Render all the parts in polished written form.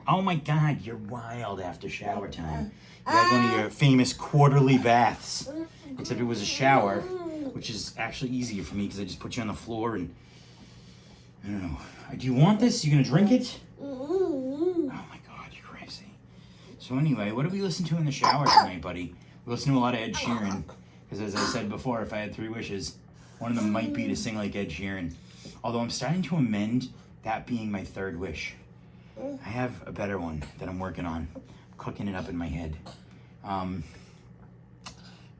Oh my God, you're wild after shower time. You had one of your famous quarterly baths. Except it was a shower, which is actually easier for me because I just put you on the floor and, I don't know. Do you want this? You gonna drink it? Oh my God, you're crazy. So anyway, what did we listen to in the shower tonight, buddy? We listened to a lot of Ed Sheeran. Because as I said before, if I had 3 wishes, one of them might be to sing like Ed Sheeran. Although I'm starting to amend that being my 3rd wish. I have a better one that I'm working on. I'm cooking it up in my head.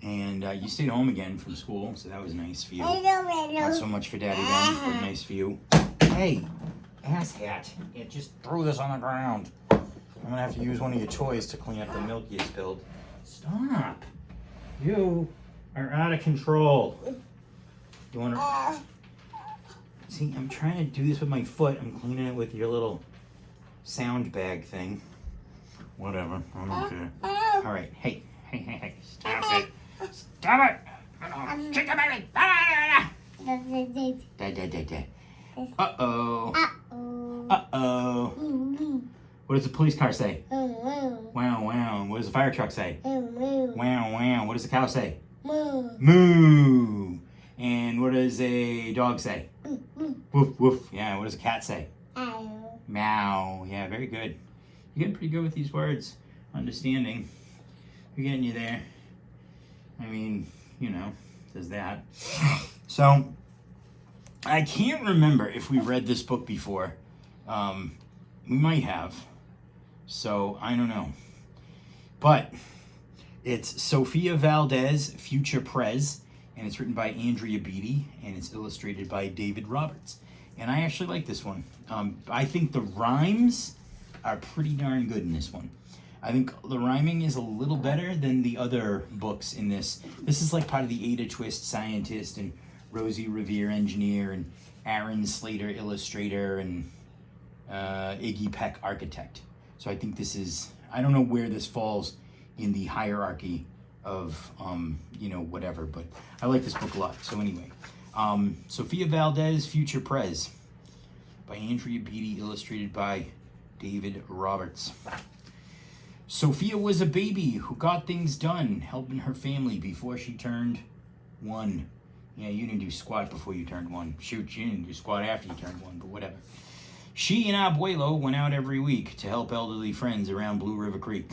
You stayed home again from school, so that was nice for you. Not so much for Daddy then, but nice for you. Hey, asshat. Yeah, just throw this on the ground. I'm gonna have to use one of your toys to clean up the milk you spilled. Stop. You are out of control. You wanna... See, I'm trying to do this with my foot. I'm cleaning it with your little sound bag thing. Whatever, I'm okay. All right, hey, stop it. Stop it! Shake the baby! Uh-oh. Uh-oh. What does the police car say? Wow, wow. What does the fire truck say? Wow, wow. What does the cow say? Moo. And what does a dog say? Woof, woof. Yeah, what does a cat say? Meow. Yeah, very good. You're getting pretty good with these words. Understanding. We're getting you there. I mean, you know, there's that. So, I can't remember if we read this book before. We might have. So, I don't know. But, it's Sofia Valdez, Future Prez, and it's written by Andrea Beatty, and it's illustrated by David Roberts. And I actually like this one. I think the rhymes are pretty darn good in this one. I think the rhyming is a little better than the other books in this. This is like part of the Ada Twist scientist and Rosie Revere engineer and Aaron Slater illustrator and Iggy Peck architect. So I think this is, I don't know where this falls in the hierarchy of, whatever, but I like this book a lot. So anyway, Sofia Valdez, Future Prez by Andrea Beatty, illustrated by David Roberts. Sofia was a baby who got things done, helping her family before she turned 1. Yeah, you didn't do squat before you turned 1. Shoot, you didn't do squat after you turned 1, but whatever. She and Abuelo went out every week to help elderly friends around Blue River Creek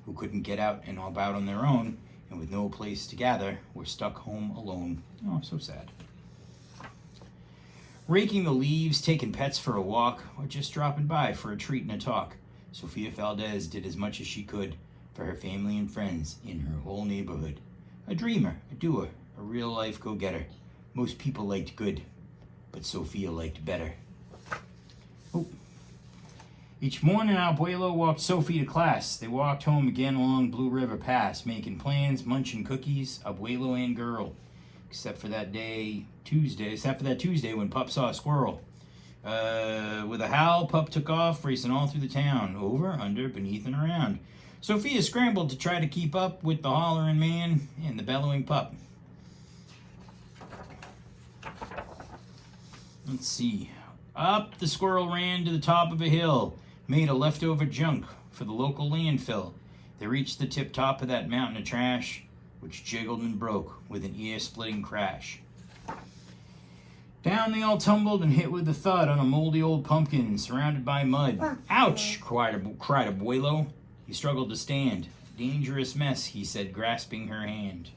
who couldn't get out and about on their own and with no place to gather were stuck home alone. Oh, so sad. Raking the leaves, taking pets for a walk, or just dropping by for a treat and a talk, Sofia Valdez did as much as she could for her family and friends in her whole neighborhood. A dreamer, a doer, a real-life go-getter. Most people liked good, but Sofia liked better. Oh. Each morning, Abuelo walked Sophie to class. They walked home again along Blue River Pass, making plans, munching cookies, Abuelo and girl. Except for that Tuesday when Pup saw a squirrel. With a howl, Pup took off, racing all through the town, over, under, beneath, and around. Sophia scrambled to try to keep up with the hollering man and the bellowing pup. Let's see. Up the squirrel ran to the top of a hill, made a leftover junk for the local landfill. They reached the tip-top of that mountain of trash, which jiggled and broke with an ear-splitting crash. Down they all tumbled and hit with a thud on a moldy old pumpkin surrounded by mud. Ouch! cried Abuelo. He struggled to stand. Dangerous mess, he said, grasping her hand.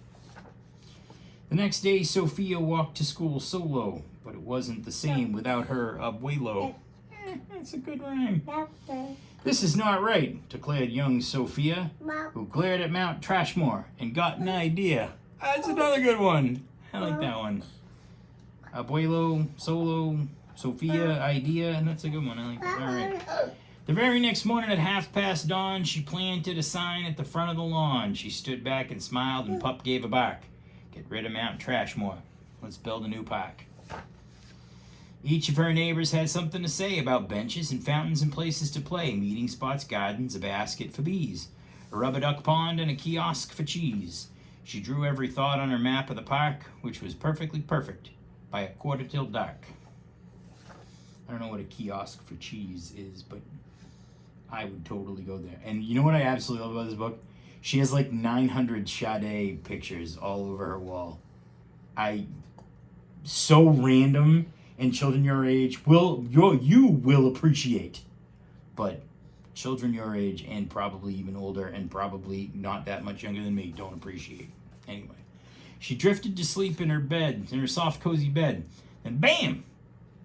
The next day, Sofia walked to school solo, but it wasn't the same without her Abuelo. That's a good rhyme. This is not right, declared young Sofia, who glared at Mount Trashmore and got an idea. That's another good one. I like that one. Abuelo, solo, Sofia, idea, and that's a good one. I like that. All right. The very next morning at dawn, she planted a sign at the front of the lawn. She stood back and smiled, and Pup gave a bark. Get rid of Mount Trashmore. Let's build a new park. Each of her neighbors had something to say about benches and fountains and places to play, meeting spots, gardens, a basket for bees, a rubber duck pond, and a kiosk for cheese. She drew every thought on her map of the park, which was perfectly perfect, by a quarter till dark. I don't know what a kiosk for cheese is, but I would totally go there. And you know what I absolutely love about this book? She has like 900 Sade pictures all over her wall. So random, and children your age you will appreciate. But children your age and probably even older and probably not that much younger than me don't appreciate. Anyway, she drifted to sleep in her soft, cozy bed. Then bam!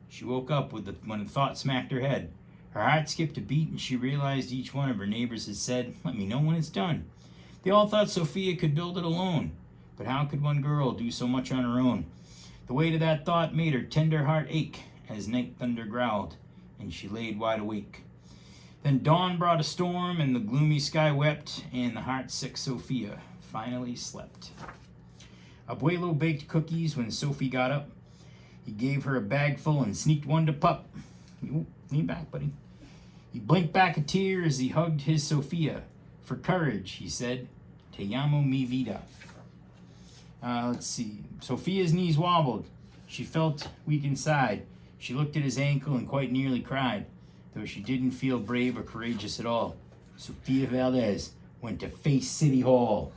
She woke up when a thought smacked her head. Her heart skipped a beat and she realized each one of her neighbors had said, "Let me know when it's done." They all thought Sofia could build it alone. But how could one girl do so much on her own? The weight of that thought made her tender heart ache as night thunder growled, and she laid wide awake. Then dawn brought a storm, and the gloomy sky wept, and the heart-sick Sofia finally slept. Abuelo baked cookies when Sophie got up. He gave her a bag full and sneaked one to Pup. Ooh, lean back, buddy. He blinked back a tear as he hugged his Sofia. For courage, he said, "Te amo mi vida." Let's see. Sophia's knees wobbled. She felt weak inside. She looked at his ankle and quite nearly cried, though she didn't feel brave or courageous at all. Sofia Valdez went to face City Hall.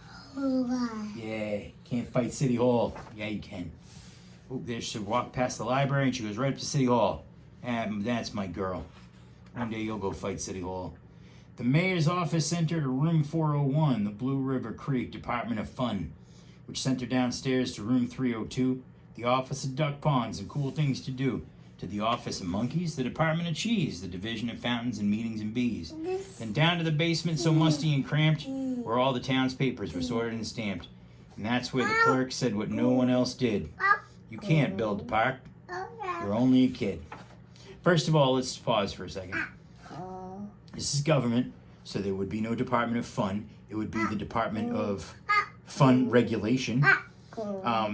Yeah, can't fight City Hall. Yeah, you can. Oh, there she walked past the library and she goes right up to City Hall. That's my girl. One day you'll go fight City Hall. The mayor's office entered room 401, the Blue River Creek Department of Fun, which sent her downstairs to room 302, the office of duck ponds and cool things to do, to the office of monkeys, the department of cheese, the division of fountains and meetings and bees, then down to the basement so musty and cramped, where all the town's papers were sorted and stamped. And that's where the clerk said what no one else did. You can't build the park. You're only a kid. First of all, let's pause for a second. This is government, so there would be no Department of Fun. It would be the Department of Fun Regulation.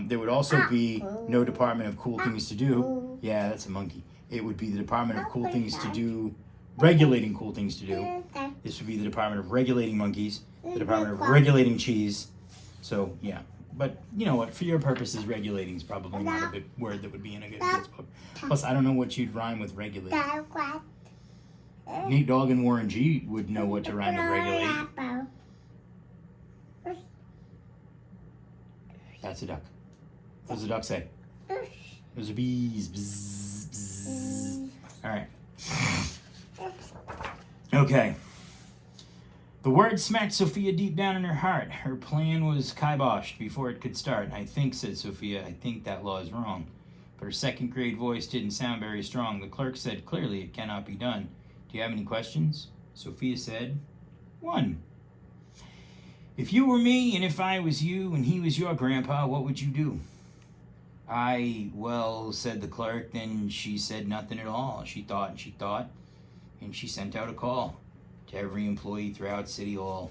There would also be no Department of Cool Things to Do. Yeah, that's a monkey. It would be the Department of Cool Things to Do, regulating cool things to do. This would be the Department of Regulating Monkeys, the Department of Regulating Cheese. So, yeah. But, you know what, for your purposes, regulating is probably not a good word that would be in a good kid's book. Plus, I don't know what you'd rhyme with regulate. Nate Dogg and Warren G would know what to rhyme with regulate. That's a duck. What does the duck say? Those are bees. Bzz, bzz. All right. Okay. The word smacked Sofia deep down in her heart. Her plan was kiboshed before it could start. "I think," said Sofia, "I think that law is wrong." But her second grade voice didn't sound very strong. The clerk said, "Clearly, it cannot be done. Do you have any questions?" Sofia said, "One. If you were me and if I was you and he was your grandpa, what would you do?" Well, said the clerk. Then she said nothing at all. She thought, and she sent out a call to every employee throughout City Hall.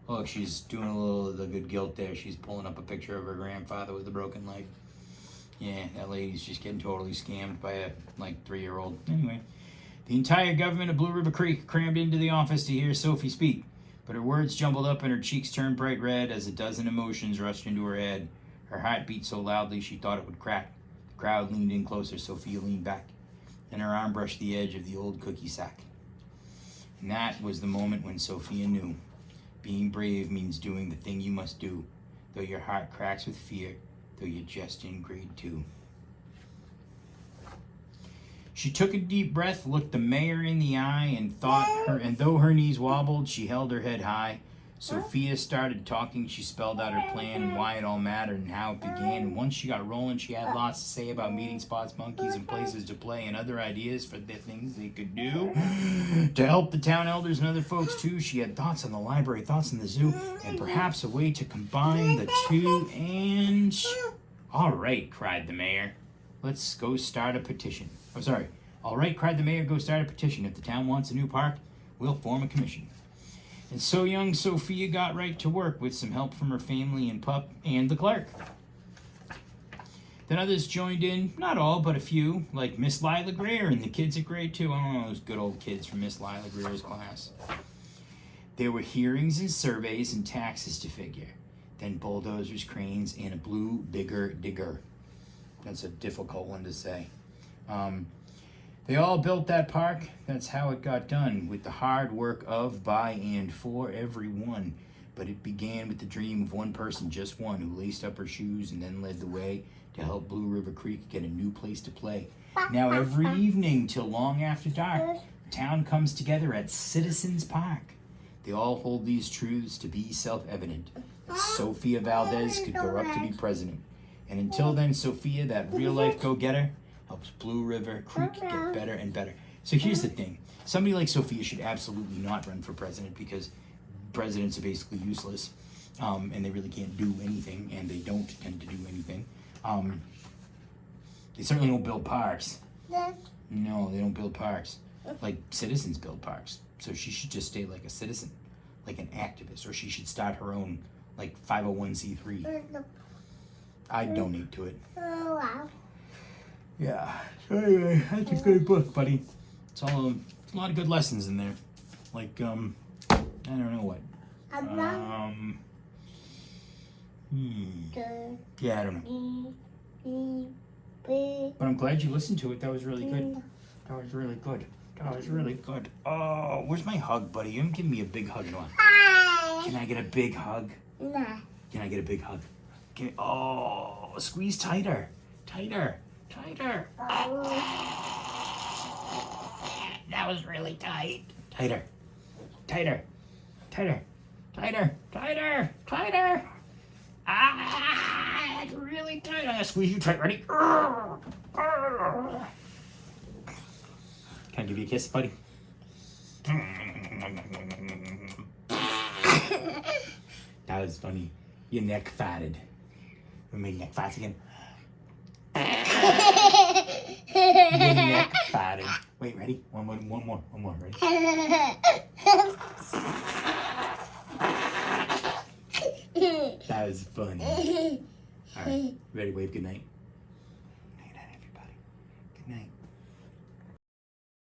Look, she's doing a little of the good guilt there. She's pulling up a picture of her grandfather with a broken leg. Yeah, that lady's just getting totally scammed by a 3-year-old. Anyway, the entire government of Blue River Creek crammed into the office to hear Sophie speak, but her words jumbled up and her cheeks turned bright red as a dozen emotions rushed into her head. Her heart beat so loudly she thought it would crack. The crowd leaned in closer. Sophia leaned back, and her arm brushed the edge of the old cookie sack. And that was the moment when Sophia knew. Being brave means doing the thing you must do, though your heart cracks with fear, though you're just in grade 2. She took a deep breath, looked the mayor in the eye, and though her knees wobbled, she held her head high. Sofia started talking. She spelled out her plan and why it all mattered and how it began. And once she got rolling, she had lots to say about meeting spots, monkeys, and places to play, and other ideas for the things they could do to help the town elders and other folks too. She had thoughts on the library, thoughts on the zoo, and perhaps a way to combine the two. And all right, cried the mayor. Let's go start a petition. Oh, sorry. All right, cried the mayor. Go start a petition. If the town wants a new park, we'll form a commission. And so young Sofia got right to work with some help from her family and pup and the clerk. Then others joined in, not all, but a few, like Miss Lila Greer and the kids at grade 2. Oh, those good old kids from Miss Lila Greer's class. There were hearings and surveys and taxes to figure. Then bulldozers, cranes, and a blue digger. That's a difficult one to say. They all built that park. That's how it got done, with the hard work of, by, and for everyone. But it began with the dream of one person, just one, who laced up her shoes and then led the way to help Blue River Creek get a new place to play. Now every evening till long after dark, the town comes together at Citizens Park. They all hold these truths to be self-evident. That Sofia Valdez could grow up to be president. And until then, Sofia, that real-life go-getter, helps Blue River Creek get better and better. So here's the thing. Somebody like Sofia should absolutely not run for president, because presidents are basically useless, and they really can't do anything, and they don't tend to do anything. They certainly don't build parks. No, they don't build parks. Like citizens build parks. So she should just stay like a citizen, like an activist, or she should start her own, like, 501c3. I'd donate to it. Yeah. So anyway, that's a good book, buddy. It's all a lot of good lessons in there. Like, I don't know what. Yeah, I don't know. But I'm glad you listened to it. That was really good. That was really good. That was really good. Oh, where's my hug, buddy? You give me a big hug. Can I get a big hug? Nah. Can I get a big hug? Okay. Oh, squeeze tighter. Tighter. Tighter. That was really tight. Tighter. Tighter. Tighter. Tighter. Tighter. Tighter. Ah, it's really tight. I'm gonna squeeze you tight. Ready? Can I give you a kiss, buddy? That was funny. Your neck fatted. We made neck fats again. Your neck fatted. Wait, ready? One more. Ready? That was funny. All right, ready? Wave good night. Good night, everybody. Good night.